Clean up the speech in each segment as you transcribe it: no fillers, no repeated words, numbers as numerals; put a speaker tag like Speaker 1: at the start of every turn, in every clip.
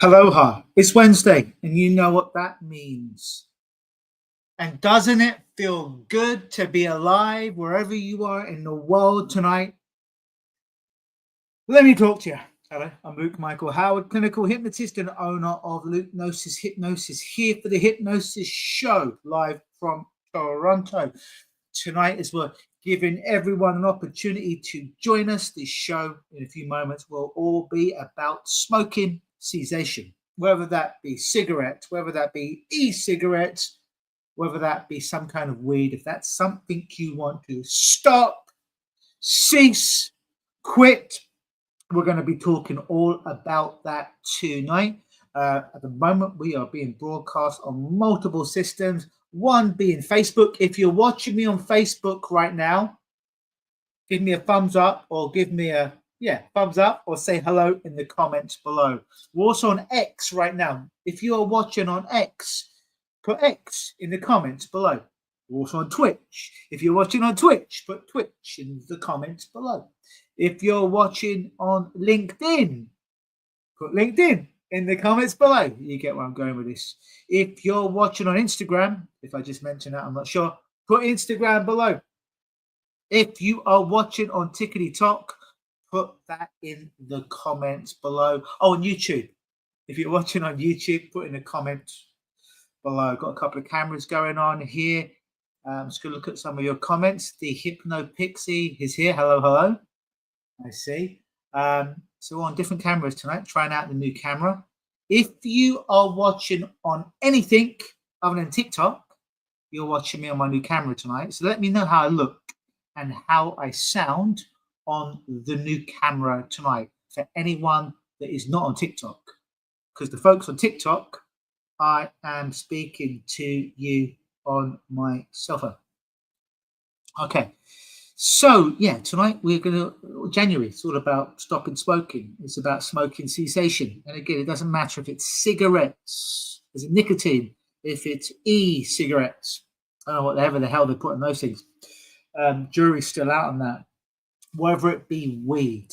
Speaker 1: Aloha. It's Wednesday, and you know what that means. And doesn't it feel good to be alive wherever you are in the world tonight? Let me talk to you. Hello, I'm Luke Michael Howard, clinical hypnotist and owner of Hypnosis here for the Hypnosis Show, live from Toronto. Tonight, as we're giving everyone an opportunity to join us, this show in a few moments will all be about smoking cessation, whether that be cigarettes, whether that be e-cigarettes, whether that be some kind of weed. If that's something you want to stop, cease, quit, we're going to be talking all about that tonight. At the moment, we are being broadcast on multiple systems, one being Facebook. If you're watching me on Facebook right now, give me a thumbs up or give me a thumbs up or say hello in the comments below. We're also on X right now. If you are watching on X, put X in the comments below. We're also on Twitch. If you're watching on Twitch, put Twitch in the comments below. If you're watching on LinkedIn, put LinkedIn in the comments below. You get where I'm going with this. If you're watching on Instagram, if I just mentioned that, I'm not sure, put Instagram below. If you are watching on TikTok, put that in the comments below. Oh, on YouTube. If you're watching on YouTube, put in the comments below. I've got a couple of cameras going on here. I'm just going to look at some of your comments. The Hypno Pixie is here. Hello, hello. I see. So we're on different cameras tonight, trying out the new camera. If you are watching on anything other than TikTok, you're watching me on my new camera tonight. So let me know how I look and how I sound on the new camera tonight for anyone that is not on TikTok. Because the folks on TikTok, I am speaking to you on my cell phone. Okay. So, yeah, tonight we're going to, January, it's all about stopping smoking. It's about smoking cessation. And again, it doesn't matter if it's cigarettes, is it nicotine, if it's e-cigarettes, I don't know whatever the hell they put in those things. Jury's still out on that. Whether it be weed.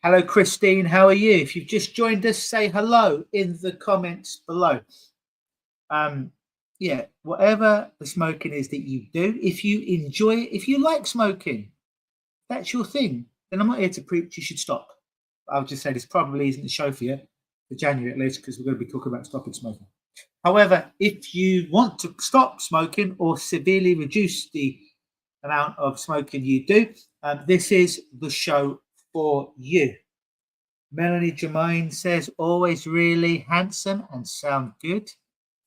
Speaker 1: Hello, Christine. How are you? If you've just joined us, say hello in the comments below. Yeah, whatever the smoking is that you do, if you enjoy it, if you like smoking, that's your thing, then I'm not here to preach you should stop. I'll just say this probably isn't the show for you, for January at least, because we're going to be talking about stopping smoking. However, if you want to stop smoking or severely reduce the amount of smoking you do, this is the show for you. Melanie Germain says, always really handsome and sound good.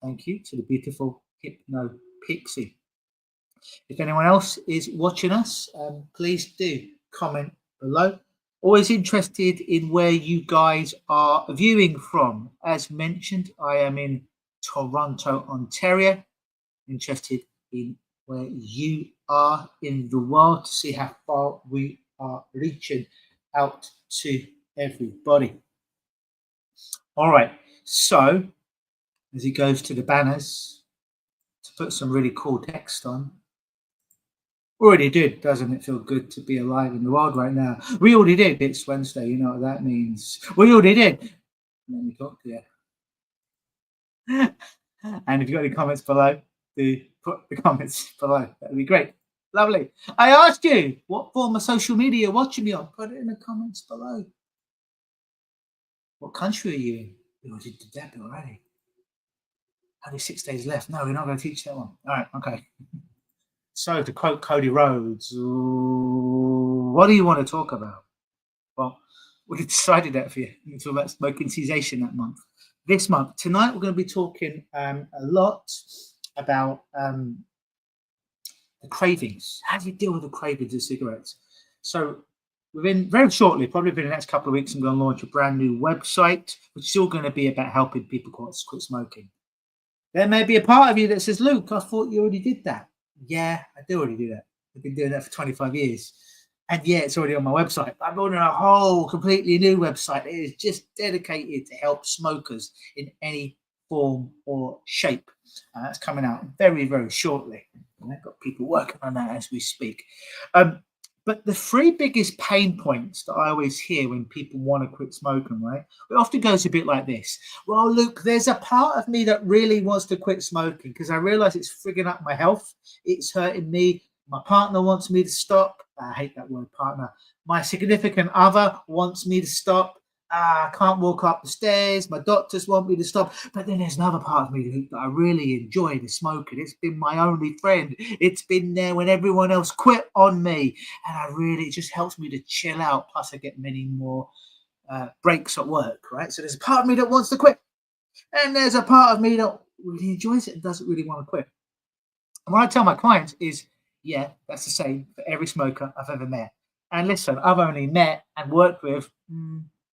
Speaker 1: Thank you to the beautiful Hypno Pixie. If anyone else is watching us, please do comment below. Always interested in where you guys are viewing from. As mentioned, I am in Toronto, Ontario. Interested in where you are in the world to see how far we are reaching out to everybody. All right, so as he goes to the banners to put some really cool text on. Already did, doesn't it feel good to be alive in the world right now? We already did. It's Wednesday, you know what that means. We already did. Let me talk to you. And if you've got any comments below, do put the comments below. That would be great. Lovely. I asked you what form of social media you're watching me on. Put it in the comments below. What country are you in? We already did that already. Only 6 days left. No, we're not going to teach that one. All right, okay. So to quote Cody Rhodes, what do you want to talk about? Well, we decided that for you. We're talking about smoking cessation that month. This month, tonight, we're going to be talking a lot about the cravings. How do you deal with the cravings of cigarettes? So very shortly, probably within the next couple of weeks, I'm going to launch a brand new website, which is all going to be about helping people quit smoking. There may be a part of you that says, Luke, I thought you already did that. Yeah, I do already do that. I've been doing that for 25 years. And yeah, it's already on my website. I'm building a whole completely new website. It is just dedicated to help smokers in any form or shape. That's coming out very, very shortly. And I've got people working on that as we speak. But the three biggest pain points that I always hear when people want to quit smoking, right? It often goes a bit like this. Well, Luke, there's a part of me that really wants to quit smoking because I realize it's frigging up my health. It's hurting me. My partner wants me to stop. I hate that word, partner. My significant other wants me to stop. I can't walk up the stairs. My doctors want me to stop. But then there's another part of me, Luke, that I really enjoy the smoking. It's been my only friend. It's been there when everyone else quit on me. And it just helps me to chill out. Plus, I get many more breaks at work, right? So there's a part of me that wants to quit. And there's a part of me that really enjoys it and doesn't really want to quit. And what I tell my clients is, yeah, that's the same for every smoker I've ever met. And listen, I've only met and worked with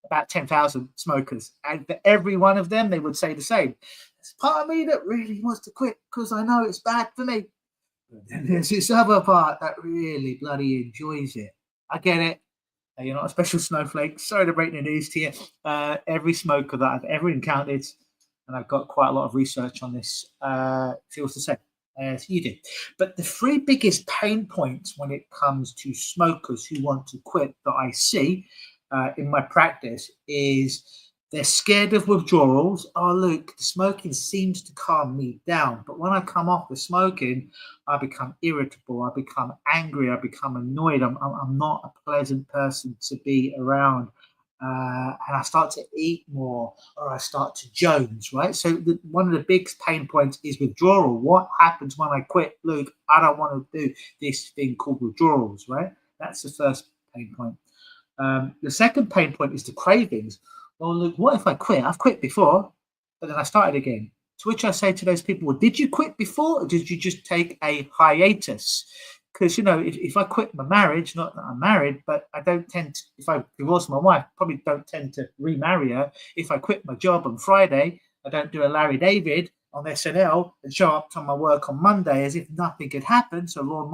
Speaker 1: about 10,000 smokers. And for every one of them, they would say the same. There's part of me that really wants to quit because I know it's bad for me. And there's this other part that really bloody enjoys it. I get it. You're not a special snowflake. Sorry to break the news to you. Every smoker that I've ever encountered, and I've got quite a lot of research on this, feels the same as you do. But the three biggest pain points when it comes to smokers who want to quit that I see in my practice is they're scared of withdrawals. Oh, look, the smoking seems to calm me down. But when I come off the smoking, I become irritable. I become angry. I become annoyed. I'm not a pleasant person to be around. And I start to eat more, or I start to jones, right? So one of the big pain points is withdrawal. What happens when I quit? Luke, I don't want to do this thing called withdrawals, right? That's the first pain point. The second pain point is the cravings. Well, Luke, what if I quit? I've quit before, but then I started again. To which I say to those people, well, did you quit before, or did you just take a hiatus? Because, you know, if I quit my marriage, not that I'm married, but I don't tend to, if I divorce my wife, probably don't tend to remarry her. If I quit my job on Friday, I don't do a Larry David on SNL and show up to my work on Monday as if nothing had happened. So Lord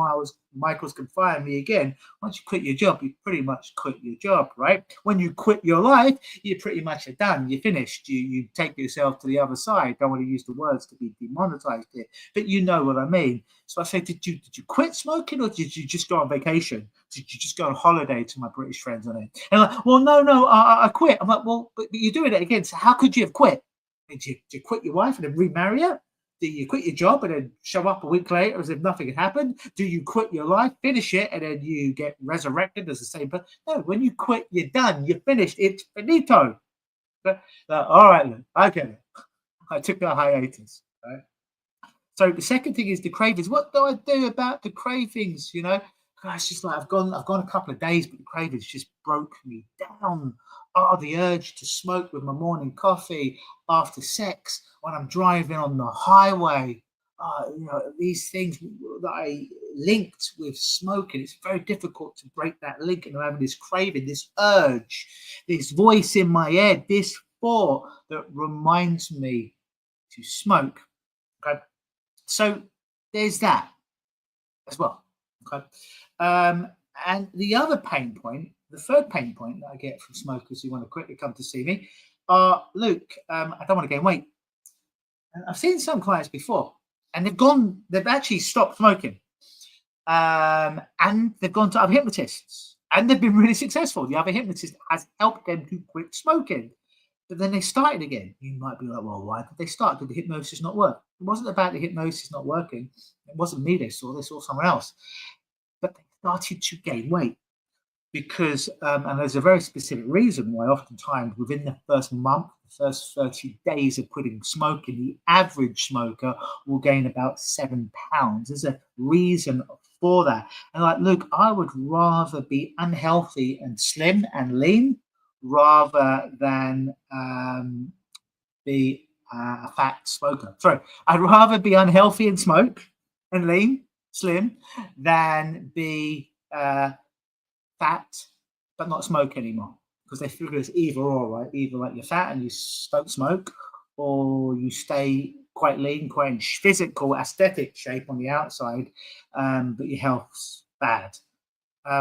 Speaker 1: Michaels can fire me again. Once you quit your job, you pretty much quit your job, right? When you quit your life, you pretty much are done. You're finished. You take yourself to the other side. Don't want to use the words to be demonetized here, but you know what I mean. So I say, did you quit smoking, or did you just go on vacation? Did you just go on holiday, to my British friends on it? And like, well, no, I quit. I'm like, well, but you're doing it again. So how could you have quit? Did you quit your wife and then remarry her? Do you quit your job and then show up a week later as if nothing had happened? Do you quit your life, finish it, and then you get resurrected as the same person? No, when you quit, you're done. You're finished. It's finito. But, all right, then. I get it. I took a hiatus. Right? So the second thing is the cravings. What do I do about the cravings? You know, it's just like I've gone a couple of days, but the cravings just broke me down. Oh, the urge to smoke with my morning coffee after sex when I'm driving on the highway. You know, these things that I linked with smoking, it's very difficult to break that link. And I'm having this craving, this urge, this voice in my head, this thought that reminds me to smoke. Okay. So there's that as well. Okay. And the other pain point, the third pain point that I get from smokers who want to quickly come to see me are, Luke, I don't want to gain weight. And I've seen some clients before, and they've actually stopped smoking. And they've gone to other hypnotists, and they've been really successful. The other hypnotist has helped them to quit smoking. But then they started again. You might be like, well, why did they start? Did the hypnosis not work? It wasn't about the hypnosis not working. It wasn't me they saw someone else. But they started to gain weight because, and there's a very specific reason why oftentimes within the first month, the first 30 days of quitting smoking, the average smoker will gain about 7 pounds. There's a reason for that. And like, look, I would rather be unhealthy and slim and lean rather than be a fat smoker. Sorry, I'd rather be unhealthy and smoke and lean, slim, than be fat but not smoke anymore, because they figure it's either or, right? Either like you're fat and you don't smoke, or you stay quite lean, quite in physical, aesthetic shape on the outside, but your health's bad. I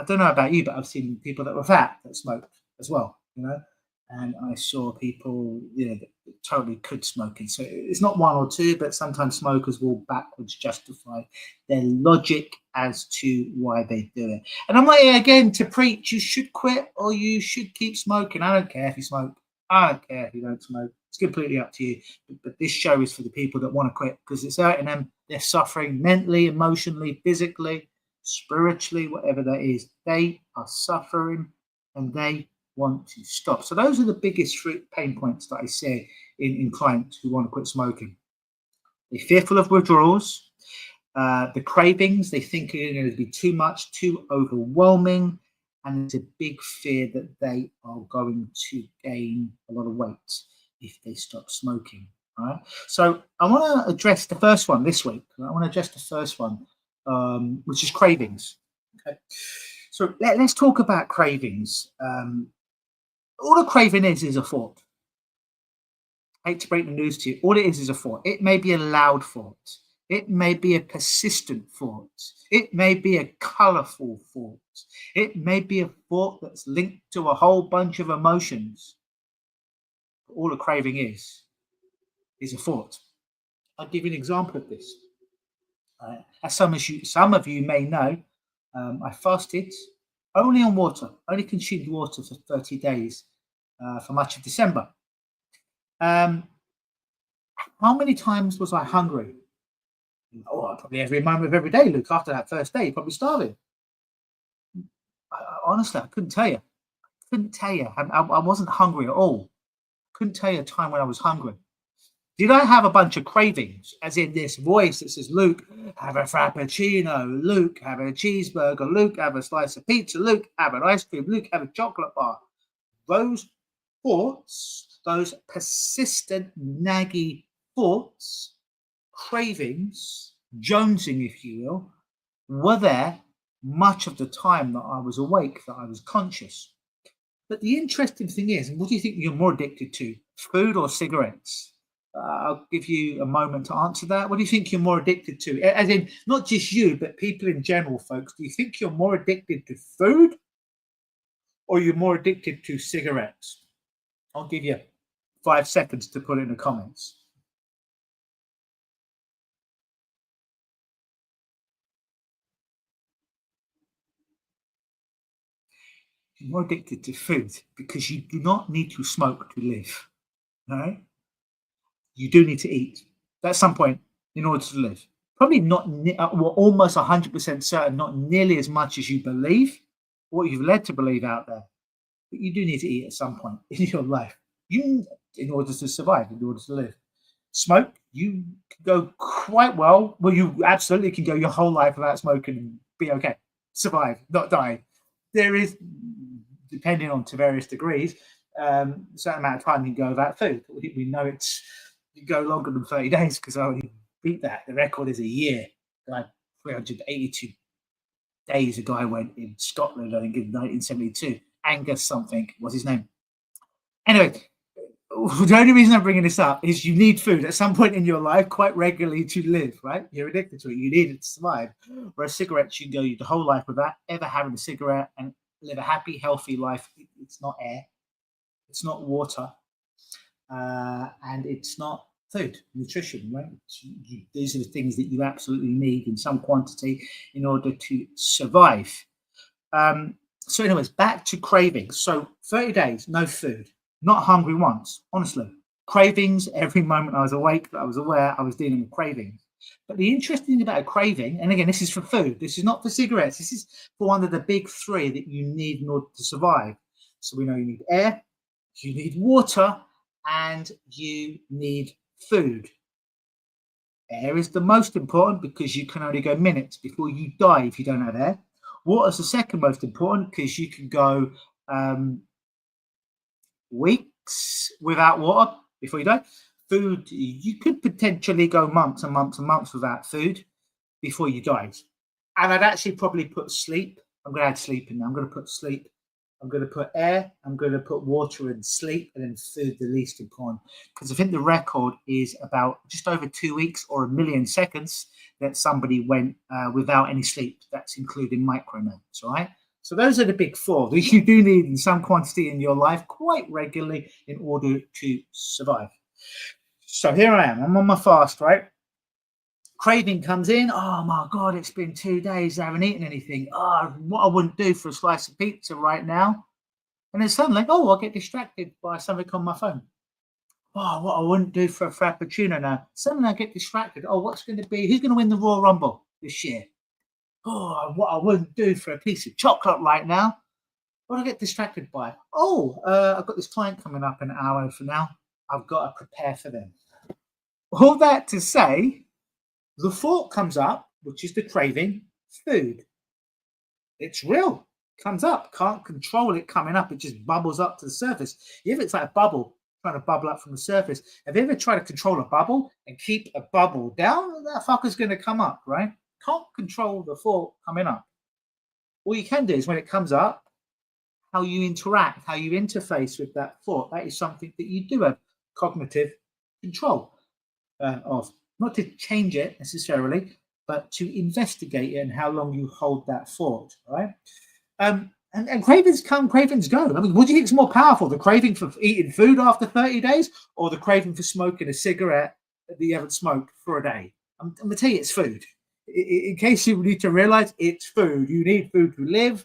Speaker 1: don't know about you, but I've seen people that were fat that smoked as well, you know, and I saw people, you know, totally quit smoking. So it's not one or two, but sometimes smokers will backwards justify their logic as to why they do it. And I'm not here again to preach you should quit or you should keep smoking. I don't care if you smoke. I don't care if you don't smoke. It's completely up to you. But this show is for the people that want to quit because it's hurting them. They're suffering mentally, emotionally, physically, spiritually, whatever that is. They are suffering and they want to stop. So those are the biggest three pain points that I see in clients who want to quit smoking. They're fearful of withdrawals, the cravings, they think are going to be too much, too overwhelming, and there's a big fear that they are going to gain a lot of weight if they stop smoking. All right. So I want to address the first one this week. I want to address the first one, which is cravings. Okay. So let's talk about cravings. All a craving is a thought. I hate to break the news to you. All it is a thought. It may be a loud thought. It may be a persistent thought. It may be a colorful thought. It may be a thought that's linked to a whole bunch of emotions. But all a craving is a thought. I'll give you an example of this. As some of you may know, I fasted only on water, only consumed water for 30 days for much of December. How many times was I hungry? Oh, probably every moment of every day, Luke. After that first day, probably starving. Honestly, I couldn't tell you. I wasn't hungry at all. Couldn't tell you a time when I was hungry. Did I have a bunch of cravings, as in this voice that says, Luke, have a frappuccino, Luke, have a cheeseburger, Luke, have a slice of pizza, Luke, have an ice cream, Luke, have a chocolate bar? Those thoughts, those persistent, naggy thoughts, cravings, jonesing, if you will, were there much of the time that I was awake, that I was conscious. But the interesting thing is, what do you think you're more addicted to, food or cigarettes? I'll give you a moment to answer that. What do you think you're more addicted to? As in, not just you, but people in general, folks. Do you think you're more addicted to food or you're more addicted to cigarettes? I'll give you 5 seconds to put it in the comments. You're more addicted to food because you do not need to smoke to live. All right? You do need to eat at some point in order to live. Probably not, well, almost 100% certain, not nearly as much as you believe, what you've led to believe out there. But you do need to eat at some point in your life, in order to survive, in order to live. Smoke, you can go quite well. Well, you absolutely can go your whole life without smoking and be okay, survive, not die. There is, depending on to various degrees, a certain amount of time you can go without food. We know you go longer than 30 days because I already beat that. The record is a year. Like 382 days a guy went in Scotland, I think, in 1972. Angus something was his name. Anyway, the only reason I'm bringing this up is you need food at some point in your life quite regularly to live, right? You're addicted to it. You need it to survive. Whereas cigarettes, you can go your whole life without ever having a cigarette and live a happy, healthy life. It's not air. It's not water. And it's not food, nutrition, right? These are the things that you absolutely need in some quantity in order to survive. So anyways, back to cravings. So 30 days, no food, not hungry once, honestly. Cravings, every moment I was awake, that I was aware I was dealing with cravings. But the interesting thing about a craving, and again, this is for food, this is not for cigarettes, this is for one of the big three that you need in order to survive. So we know you need air, you need water, and you need food. Air is the most important because you can only go minutes before you die if you don't have air. Water is the second most important because you can go weeks without water before you die. Food, you could potentially go months and months and months without food before you died. And I'd actually probably put sleep. I'm going to add sleep in there. I'm going to put sleep. I'm going to put air, I'm going to put water and sleep, and then food the least important. Because I think the record is about just over 2 weeks or 1 million seconds that somebody went without any sleep. That's including micronaps, all right? So those are the big four that you do need in some quantity in your life quite regularly in order to survive. So here I am. I'm on my fast, right? Craving comes in. Oh my God, it's been 2 days. I haven't eaten anything. Oh, what I wouldn't do for a slice of pizza right now. And then suddenly, oh, I'll get distracted by something on my phone. Oh, what I wouldn't do for a frappuccino now. Suddenly I get distracted. Oh, what's going to be? Who's going to win the Royal Rumble this year? Oh, what I wouldn't do for a piece of chocolate right now. What do I get distracted by? Oh, I've got this client coming up an hour from now. I've got to prepare for them. All that to say, the thought comes up, which is the craving, food. It's real. Comes up. Can't control it coming up. It just bubbles up to the surface. If it's like a bubble trying to bubble up from the surface, have you ever tried to control a bubble and keep a bubble down? That fucker's going to come up, right? Can't control the thought coming up. All you can do is when it comes up, how you interact, how you interface with that thought. That is something that you do have cognitive control of. Not to change it necessarily, but to investigate it and how long you hold that thought, right? And cravings come, cravings go. I mean, what do you think is more powerful, the craving for eating food after 30 days or the craving for smoking a cigarette that you haven't smoked for a day? I'm going to tell you it's food. In case you need to realize, it's food. You need food to live.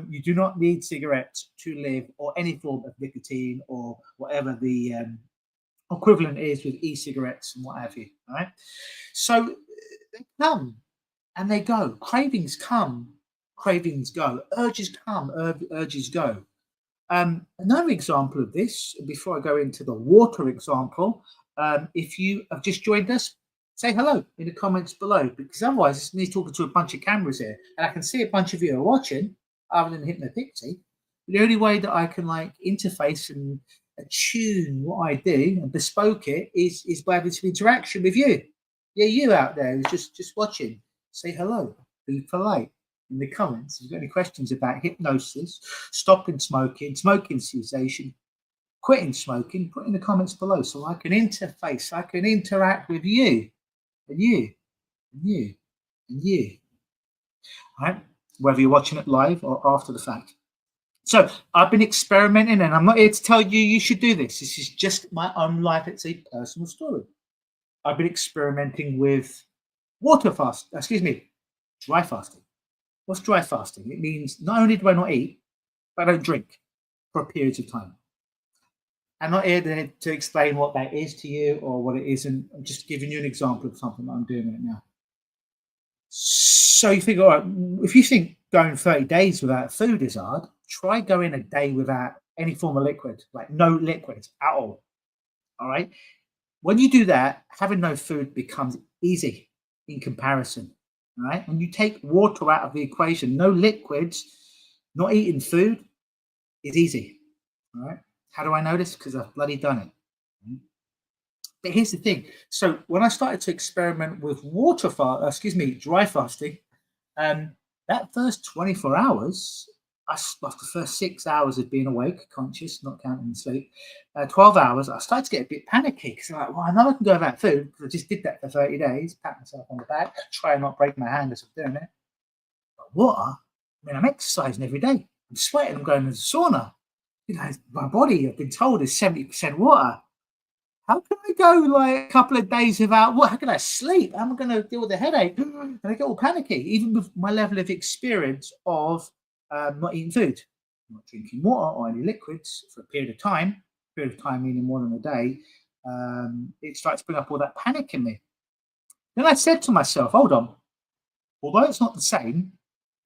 Speaker 1: You do not need cigarettes to live, or any form of nicotine or whatever the equivalent is with e-cigarettes and what have you. All right. So they come and they go. Cravings come, cravings go. Urges come, urges go. Another example of this, before I go into the water example, if you have just joined us, say hello in the comments below, because otherwise it's me talking to a bunch of cameras here, and I can see a bunch of you are watching, other than Hypnopixie. The only way that I can like interface and attune what I do and bespoke it is by having some interaction with you. Yeah, you out there who's just watching. Say hello, be polite in the comments. If you've got any questions about hypnosis, stopping smoking, smoking cessation, quitting smoking, put in the comments below so I can interface, I can interact with you and you and you and you. All right? Whether you're watching it live or after the fact. So I've been experimenting, and I'm not here to tell you you should do this. This is just my own life. It's a personal story. I've been experimenting with dry fasting. What's dry fasting? It means not only do I not eat, but I don't drink for periods of time. I'm not here to explain what that is to you or what it isn't. I'm just giving you an example of something that I'm doing right now. So you think, all right, if you think going 30 days without food is hard, try going a day without any form of liquid, like no liquids at all. All right. When you do that, having no food becomes easy in comparison. All right. When you take water out of the equation, no liquids, not eating food is easy. All right. How do I know this? Because I've bloody done it. But here's the thing. So when I started to experiment with dry fasting, that first 24 hours, after the first 6 hours of being awake, conscious, not counting sleep, 12 hours, I started to get a bit panicky because I'm like, well, I know I can go without food because I just did that for 30 days, pat myself on the back, try and not break my hand as I'm doing it. But water, I'm exercising every day. I'm sweating, I'm going to the sauna. You know, my body, I've been told, is 70% water. How can I go like a couple of days without what? How can I sleep? How am I going to deal with the headache? And I get all panicky, even with my level of experience of not eating food, not drinking water or any liquids for a period of time meaning more than a day. It starts to bring up all that panic in me. Then I said to myself, hold on, although it's not the same,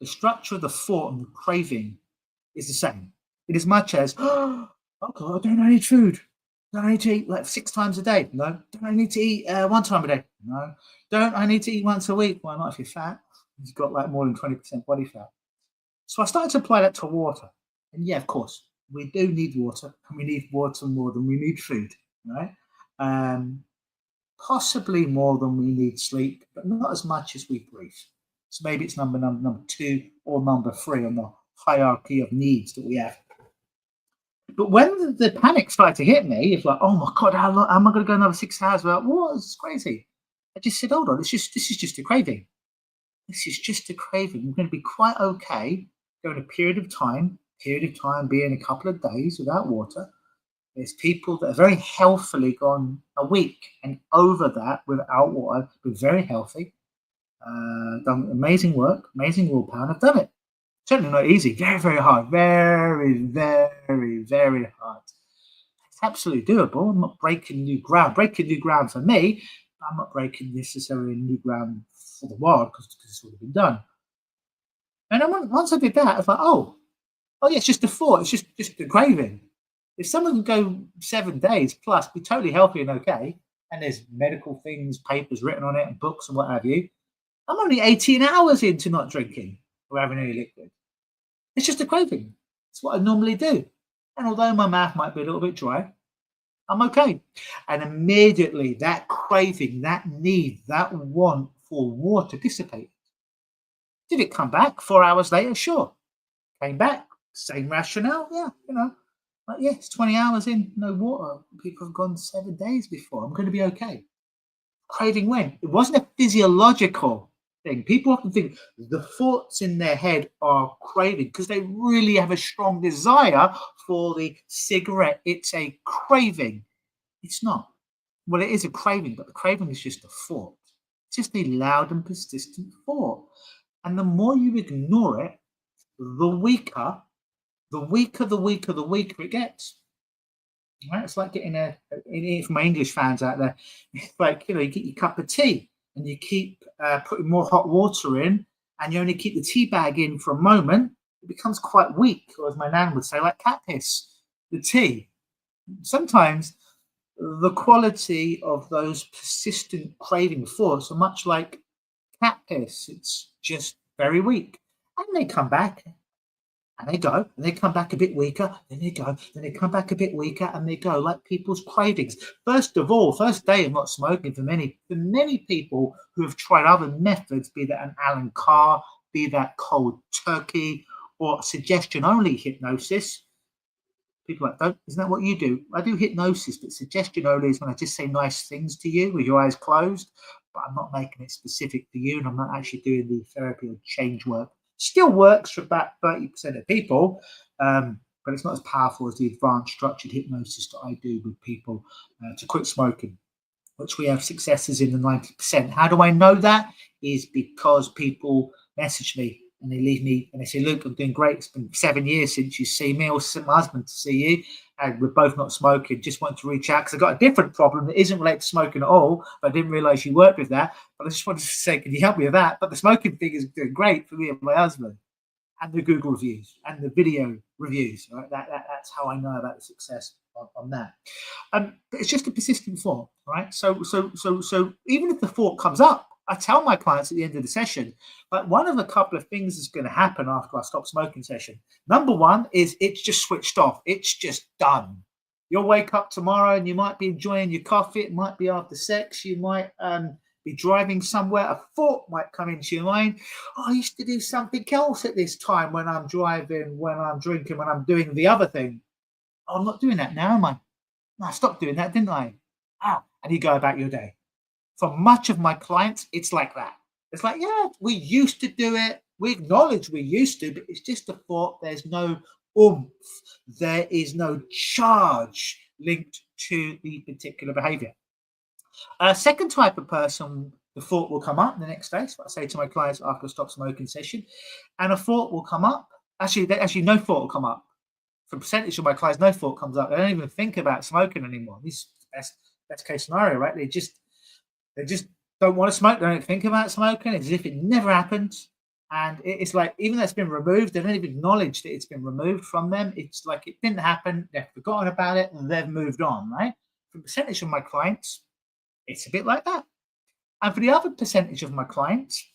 Speaker 1: the structure of the thought and the craving is the same. In as much as, oh God, I need food. Don't I need to eat like 6 times a day? No. Don't I need to eat 1 time a day? No. Don't I need to eat once a week? Why not if you're fat? You've got like more than 20% body fat. So I started to apply that to water. And yeah, of course, we do need water. And we need water more than we need food, right? Possibly more than we need sleep, but not as much as we breathe. So maybe it's number 2 or number 3 on the hierarchy of needs that we have. But when the panic started to hit me, it's like, oh my God, how am I going to go another 6 hours without water? It's crazy. I just said, hold on, this is just a craving. This is just a craving. We're going to be quite okay going a period of time being a couple of days without water. There's people that are very healthily gone a week and over that without water, been very healthy, done amazing work, amazing willpower, and I've done it. Certainly not easy, very, very hard, very, very, very hard. It's absolutely doable. I'm not breaking new ground. Breaking new ground for me, I'm not breaking necessarily new ground for the world because it's already been done. And then once I did that, I was like, oh yeah, it's just a thought. It's just a craving. If someone can go 7 days plus, be totally healthy and okay, and there's medical things, papers written on it, and books and what have you, I'm only 18 hours into not drinking or having any liquid. It's just a craving. It's what I normally do. And although my mouth might be a little bit dry, I'm okay. And immediately that craving, that need, that want for water dissipated. Did it come back 4 hours later? Sure. Came back, same rationale. Yeah, but yeah, it's 20 hours in, no water. People have gone 7 days before. I'm going to be okay. Craving went. It wasn't a physiological thing. People often think the thoughts in their head are craving because they really have a strong desire for the cigarette. It's a craving. It's not. Well, it is a craving, but the craving is just a thought. It's just a loud and persistent thought. And the more you ignore it, the weaker it gets. Right? It's like getting for my English fans out there, it's like, you get your cup of tea and you keep putting more hot water in and you only keep the tea bag in for a moment, it becomes quite weak, or as my nan would say, like cat piss, the tea. Sometimes the quality of those persistent craving thoughts are much like cat piss. It's just very weak. And they come back and they go, and they come back a bit weaker, then they go, then they come back a bit weaker, and they go, like people's cravings. First of all, first day of not smoking for many people who have tried other methods, be that an Alan Carr, be that cold turkey, or suggestion-only hypnosis. People are like, isn't that what you do? I do hypnosis, but suggestion only is when I just say nice things to you with your eyes closed, but I'm not making it specific to you, and I'm not actually doing the therapy or change work. Still works for about 30% of people, but it's not as powerful as the advanced structured hypnosis that I do with people to quit smoking, which we have successes in the 90%. How do I know that? Is because people message me and they leave me and they say, Luke, I'm doing great. It's been 7 years since you see me, or sent my husband to see you, and we're both not smoking. Just want to reach out because I've got a different problem that isn't related to smoking at all, but I didn't realize you worked with that. But I just wanted to say, can you help me with that? But the smoking thing is doing great for me and my husband. And the Google reviews and the video reviews. Right? That's how I know about the success on that. But it's just a persistent thought, right? So even if the thought comes up, I tell my clients at the end of the session, like, one of a couple of things is going to happen after I stop smoking session. Number one is it's just switched off. It's just done. You'll wake up tomorrow and you might be enjoying your coffee. It might be after sex. You might be driving somewhere. A thought might come into your mind. Oh, I used to do something else at this time when I'm driving, when I'm drinking, when I'm doing the other thing. Oh, I'm not doing that now, am I? No, I stopped doing that, didn't I? And you go about your day. For much of my clients, it's like that. It's like, yeah, we used to do it. We acknowledge we used to, but it's just a thought. There's no oomph. There is no charge linked to the particular behavior. A second type of person, the thought will come up the next day. So I say to my clients after a stop smoking session, and a thought will come up. Actually, no thought will come up. For a percentage of my clients, no thought comes up. They don't even think about smoking anymore. This is best case scenario, right? They just don't want to smoke. They don't think about smoking. It's as if it never happened. And it's like, even though it's been removed, they don't even acknowledge that it's been removed from them. It's like it didn't happen. They've forgotten about it and they've moved on, right? For a percentage of my clients, it's a bit like that. And for the other percentage of my clients,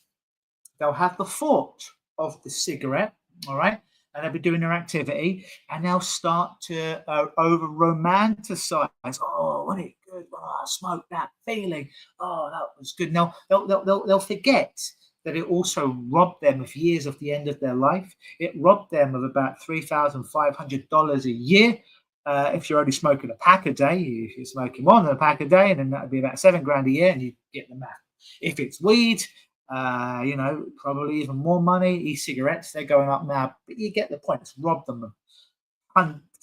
Speaker 1: they'll have the thought of the cigarette, all right? And they'll be doing their activity, and they'll start to over romanticize. Oh, wasn't it good? Oh, I smoked that feeling. Oh, that was good. Now they'll forget that it also robbed them of years of the end of their life. It robbed them of about $3,500 a year. If you're only smoking a pack a day, if you're smoking more than a pack a day, and then that would be about $7,000 a year, and you get the math. If it's weed, probably even more money. E-cigarettes, they're going up now, but you get the point. It's robbed them of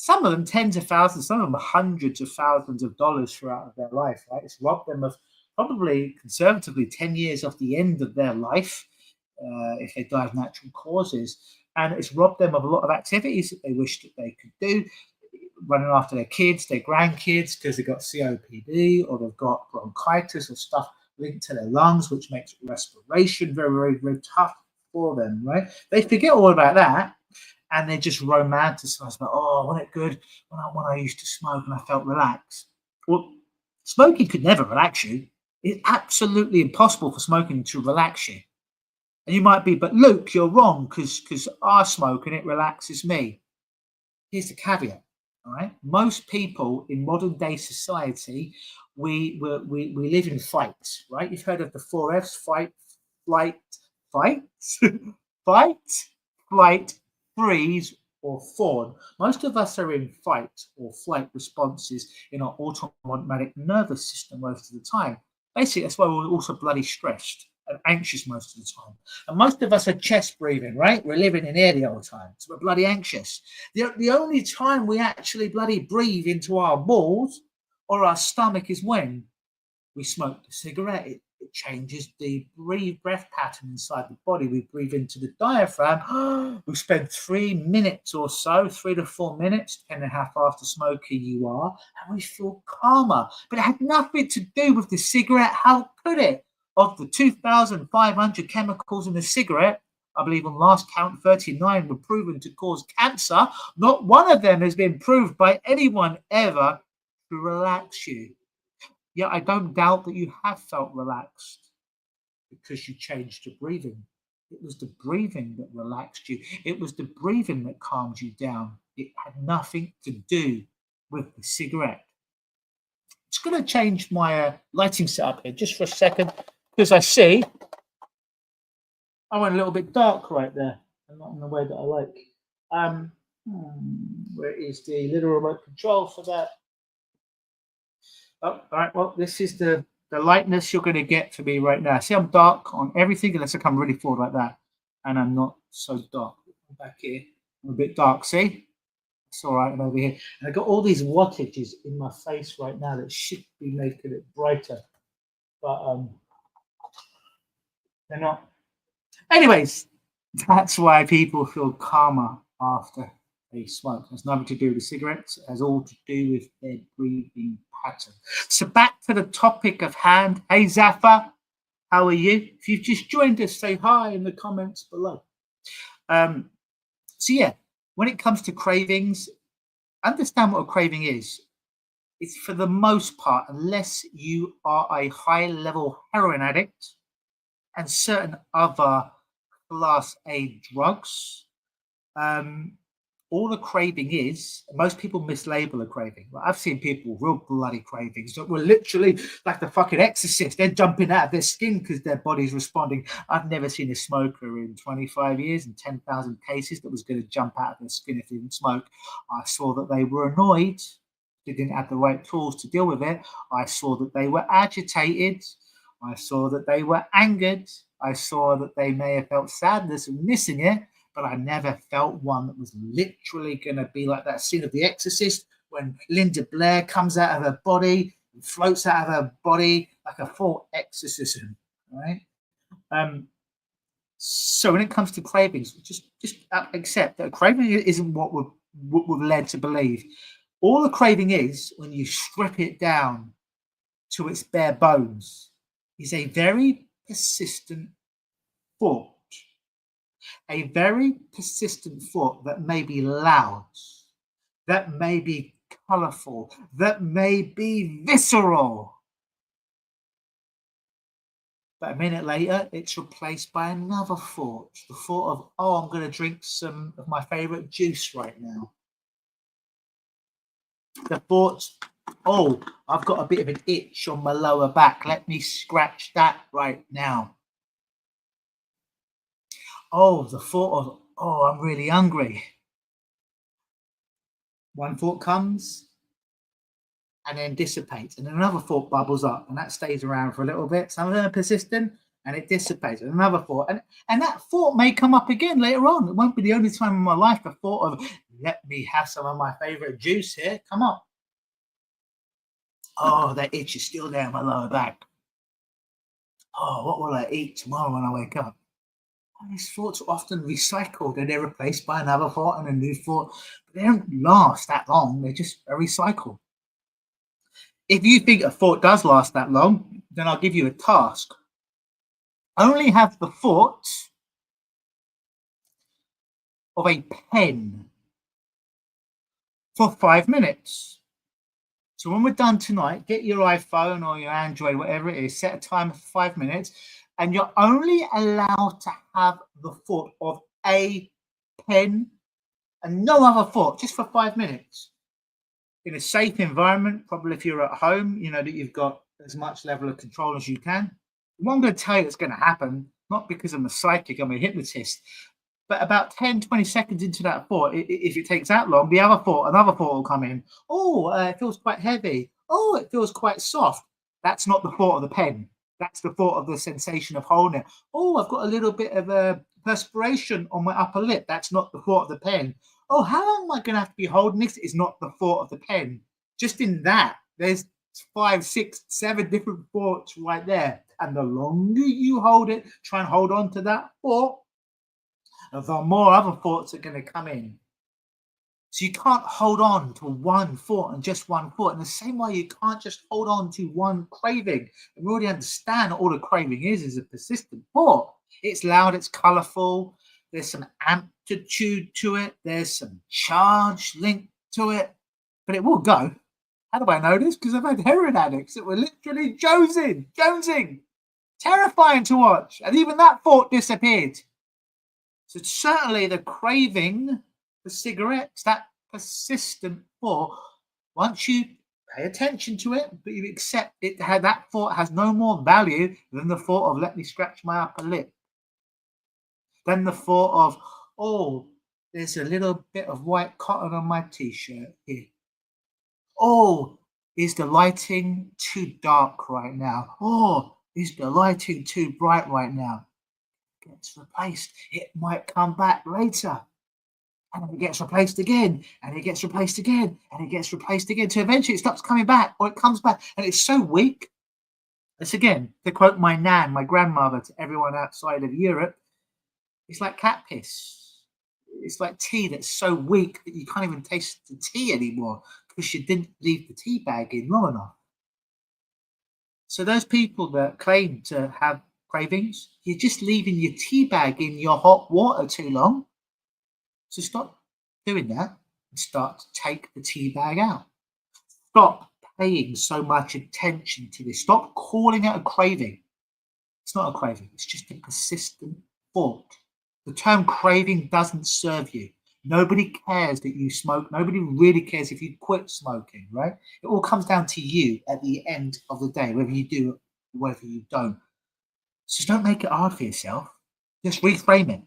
Speaker 1: some of them tens of thousands, some of them hundreds of thousands of dollars throughout their life, right? It's robbed them of probably conservatively 10 years off the end of their life if they die of natural causes. And it's robbed them of a lot of activities that they wish that they could do, running after their kids, their grandkids, because they've got COPD or they've got bronchitis or stuff linked to their lungs, which makes respiration very, very, very tough for them, right? They forget all about that. And they just romanticize about, oh, wasn't it good when I used to smoke and I felt relaxed? Well, smoking could never relax you. It's absolutely impossible for smoking to relax you. And you might be, but Luke, you're wrong because I smoke and it relaxes me. Here's the caveat, all right? Most people in modern day society, we live in fights, right? You've heard of the 4 Fs: fight, flight, flight, freeze, or fawn. Most of us are in fight or flight responses in our autonomic nervous system most of the time. Basically, that's why we're also bloody stressed and anxious most of the time. And most of us are chest breathing, right? We're living in air the whole time, so we're bloody anxious. The only time we actually bloody breathe into our balls or our stomach is when we smoke a cigarette. It changes the breath pattern inside the body. We breathe into the diaphragm. We spend 3 minutes or so, 3 to 4 minutes, depending on how fast a smoker you are, and we feel calmer. But it had nothing to do with the cigarette. How could it? Of the 2,500 chemicals in the cigarette, I believe on last count, 39 were proven to cause cancer. Not one of them has been proved by anyone ever to relax you. Yet I don't doubt that you have felt relaxed because you changed your breathing. It was the breathing that relaxed you. It was the breathing that calmed you down. It had nothing to do with the cigarette. It's going to change my lighting setup here just for a second because I see I went a little bit dark right there and not in the way that I like. Where is the little remote control for that? Oh, all right. Well, this is the lightness you're going to get for me right now. See, I'm dark on everything unless I come really forward like that. And I'm not so dark. I'm back here. I'm a bit dark. See? It's all right. I'm over here. And I've got all these wattages in my face right now that should be making it brighter. But they're not. Anyways, that's why people feel calmer after they smoke. It has nothing to do with the cigarettes. It has all to do with their breathing pattern. So back to the topic of hand. Hey, Zaffa, how are you? If you've just joined us, say hi in the comments below. So yeah, when it comes to cravings, understand what a craving is. It's for the most part, unless you are a high-level heroin addict and certain other Class A drugs, all a craving is, most people mislabel a craving. I've seen people with real bloody cravings that were literally like the fucking exorcist. They're jumping out of their skin because their body's responding. I've never seen a smoker in 25 years and 10,000 cases that was going to jump out of their skin if they didn't smoke. I saw that they were annoyed. They didn't have the right tools to deal with it. I saw that they were agitated. I saw that they were angered. I saw that they may have felt sadness of missing it, but I never felt one that was literally going to be like that scene of The Exorcist when Linda Blair comes out of her body and floats out of her body like a full exorcism, right? So when it comes to cravings, just accept that a craving isn't what we're led to believe. All a craving is, when you strip it down to its bare bones, is a very persistent thought. A very persistent thought that may be loud, that may be colorful, that may be visceral. But a minute later, it's replaced by another thought. The thought of, oh, I'm going to drink some of my favorite juice right now. The thought, oh, I've got a bit of an itch on my lower back. Let me scratch that right now. Oh, the thought of, oh, I'm really hungry. One thought comes and then dissipates, and another thought bubbles up, and that stays around for a little bit. Some of them are persistent, and it dissipates. And another thought, and that thought may come up again later on. It won't be the only time in my life the thought of Let me have some of my favorite juice here. Come on. Oh, that itch is still there in my lower back. Oh, what will I eat tomorrow when I wake up? And these thoughts are often recycled and they're replaced by another thought and a new thought. But they don't last that long. They're just a recycle. If you think a thought does last that long, then I'll give you a task. Only have the thought of a pen for 5 minutes. So when we're done tonight, get your iPhone or your Android, whatever it is, set a timer for 5 minutes, and you're only allowed to have the thought of a pen and no other thought, just for 5 minutes. In a safe environment, probably if you're at home, you know that you've got as much level of control as you can. What I'm going to tell you that's going to happen, not because I'm a psychic, I'm a hypnotist, but about 10, 20 seconds into that thought, if it takes that long, another thought will come in. Oh, it feels quite heavy. Oh, it feels quite soft. That's not the thought of the pen. That's the thought of the sensation of holding it. Oh, I've got a little bit of perspiration on my upper lip. That's not the thought of the pen. Oh, how long am I going to have to be holding this? Is not the thought of the pen. Just in that, there's 5, 6, 7 different thoughts right there. And the longer you hold it, try and hold on to that thought, the more other thoughts are going to come in. So you can't hold on to one thought and just one thought. In the same way, you can't just hold on to one craving. And we already understand that all a craving is a persistent thought. It's loud, it's colourful, there's some amplitude to it, there's some charge linked to it, but it will go. How do I know this? Because I've had heroin addicts that were literally jonesing, terrifying to watch. And even that thought disappeared. So certainly the craving for cigarettes, that persistent thought, once you pay attention to it, but you accept it, that thought has no more value than the thought of let me scratch my upper lip. Then the thought of, oh, there's a little bit of white cotton on my t-shirt here. Oh, is the lighting too dark right now? Oh, is the lighting too bright right now? Gets replaced. It might come back later. And it gets replaced again. And it gets replaced again. And it gets replaced again. So eventually it stops coming back, or it comes back. And it's so weak. It's again, to quote my nan, my grandmother, to everyone outside of Europe, it's like cat piss. It's like tea that's so weak that you can't even taste the tea anymore because you didn't leave the tea bag in long enough. So those people that claim to have cravings, you're just leaving your tea bag in your hot water too long. So stop doing that and start to take the tea bag out. Stop paying so much attention to this. Stop calling it a craving. It's not a craving. It's just a persistent thought. The term craving doesn't serve you. Nobody cares that you smoke. Nobody really cares if you quit smoking, right? It all comes down to you at the end of the day, whether you do or whether you don't. So don't make it hard for yourself. Just reframe it.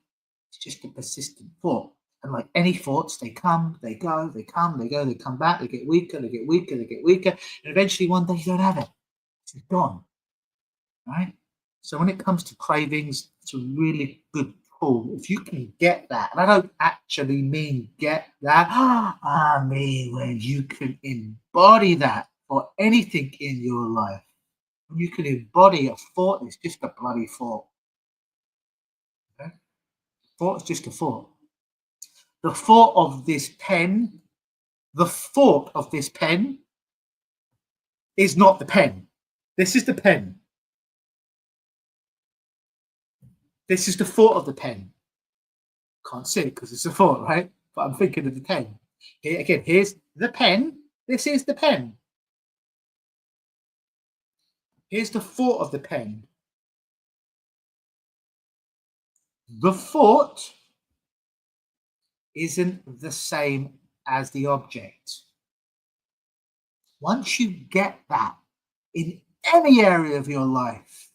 Speaker 1: It's just a persistent thought. And like any thoughts, they come, they go, they come, they go, they come back, they get weaker, they get weaker, they get weaker. And eventually one day you don't have it. It's gone. Right? So when it comes to cravings, it's a really good tool. If you can get that, and I don't actually mean get that, I mean when you can embody that for anything in your life. When you can embody a thought, it's just a bloody thought. Okay? Thought is just a thought. The thought of this pen is not the pen. This is the pen. This is the thought of the pen. Can't see it because it's a thought, right? But I'm thinking of the pen. Here again, here's the pen. This is the pen. Here's the thought of the pen. The thought isn't the same as the object. Once you get that in any area of your life,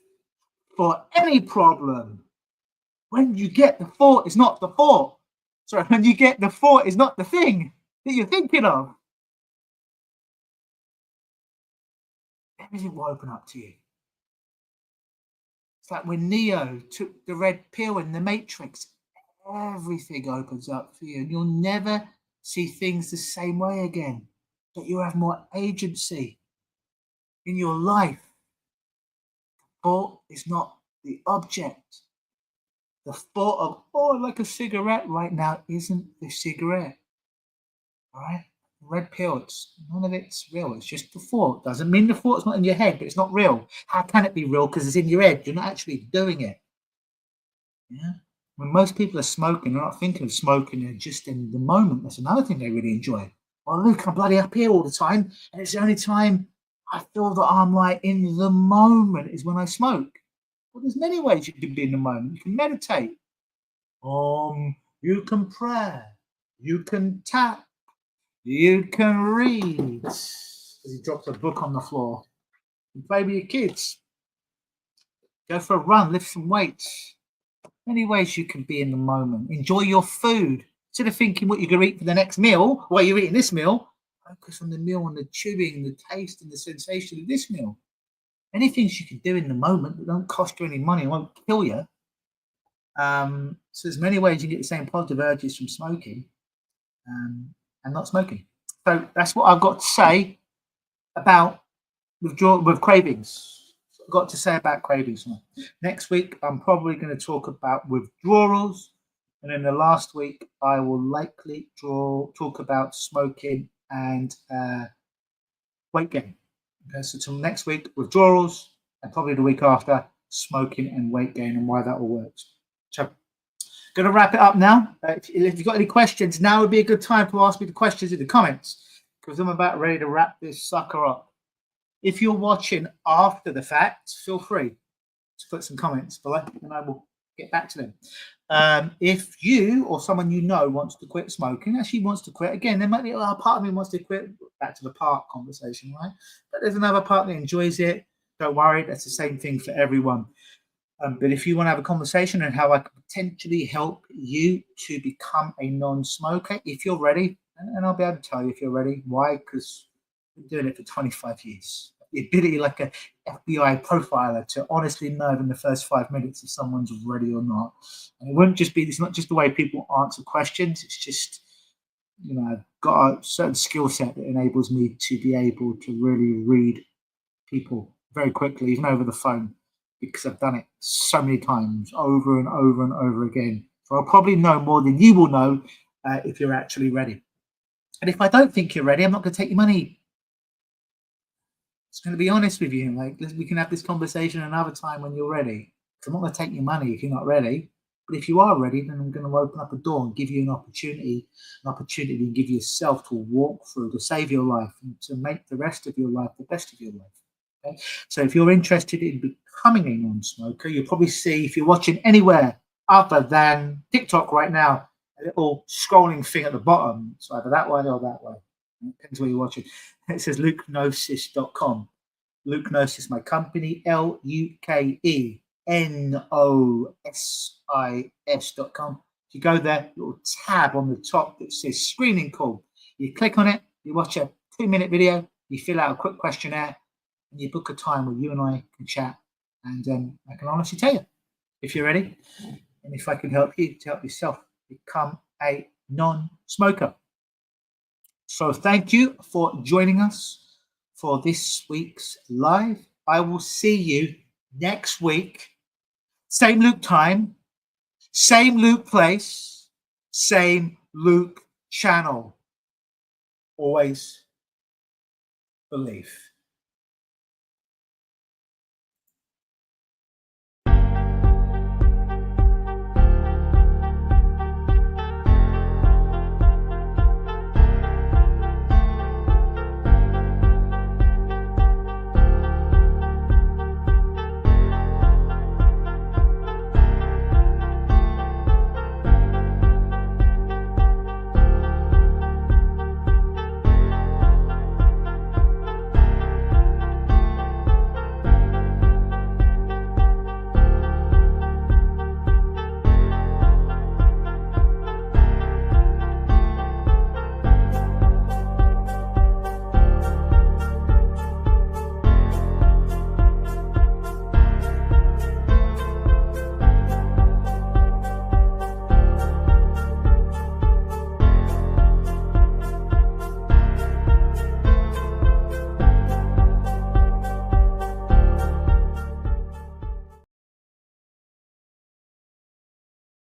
Speaker 1: for any problem, when you get the thought, it's not the thought. Sorry, when you get the thought, it's not the thing that you're thinking of. Everything will open up to you. It's like when Neo took the red pill in the Matrix, everything opens up for you, and you'll never see things the same way again, that you have more agency in your life. Thought is not the object. The thought of, oh, I like a cigarette right now isn't the cigarette. All right? Red pill, none of it's real. It's just the thought. Doesn't mean the thought's not in your head, but it's not real. How can it be real? Because it's in your head. You're not actually doing it. Yeah. When most people are smoking, they're not thinking of smoking, they're just in the moment. That's another thing they really enjoy. Well, look, I'm bloody up here all the time, and it's the only time I feel that I'm like in the moment is when I smoke. Well, there's many ways you can be in the moment. You can meditate. You can pray. You can tap. You can read. He dropped a book on the floor. You play with your kids. Go for a run, lift some weights. Many ways you can be in the moment. Enjoy your food. Instead of thinking what you're going to eat for the next meal, while you're eating this meal, focus on the meal, on the chewing, the taste, and the sensation of this meal. Many things you can do in the moment that don't cost you any money, won't kill you. So there's many ways you can get the same positive urges from smoking and not smoking. So that's what I've got to say about withdrawal with cravings. I've got to say about cravings. Next week, I'm probably going to talk about withdrawals. And then the last week, I will likely talk about smoking and weight gain. Okay, so till next week, withdrawals, and probably the week after, smoking and weight gain and why that all works. So, going to wrap it up now. If you've got any questions, now would be a good time to ask me the questions in the comments, because I'm about ready to wrap this sucker up. If you're watching after the fact, feel free to put some comments below, and I will get back to them. If you or someone you know wants to quit smoking, actually wants to quit, again, there might be a part of me wants to quit, back to the part conversation, right? But there's another part that enjoys it. Don't worry, that's the same thing for everyone. But if you want to have a conversation on how I can potentially help you to become a non-smoker, if you're ready, and I'll be able to tell you if you're ready. Why? Because I've been doing it for 25 years. The ability, like a FBI profiler, to honestly know in the first 5 minutes if someone's ready or not. And it wouldn't just be, it's not just the way people answer questions, it's just, you know, I've got a certain skill set that enables me to be able to really read people very quickly, even over the phone, because I've done it so many times, over and over and over again. So I'll probably know more than you will know if you're actually ready. And if I don't think you're ready, I'm not going to take your money. It's going to be honest with you. Like, we can have this conversation another time when you're ready. I'm not going to take your money if you're not ready. But if you are ready, then I'm going to open up a door and give you an opportunity to give yourself to walk through, to save your life, and to make the rest of your life the best of your life. Okay? So if you're interested in becoming a non-smoker, you'll probably see, if you're watching anywhere other than TikTok right now, a little scrolling thing at the bottom. It's either that way or that way. It depends where you're watching. It says lukenosis.com. Lukenosis, my company, LUKENOSIS.com. If you go there, little tab on the top that says screening call. You click on it, you watch a 2-minute video, you fill out a quick questionnaire, and you book a time where you and I can chat. And I can honestly tell you if you're ready, and if I can help you to help yourself become a non-smoker. So thank you for joining us for this week's live. I will see you next week. Same Luke time, same Luke place, same Luke channel. Always believe.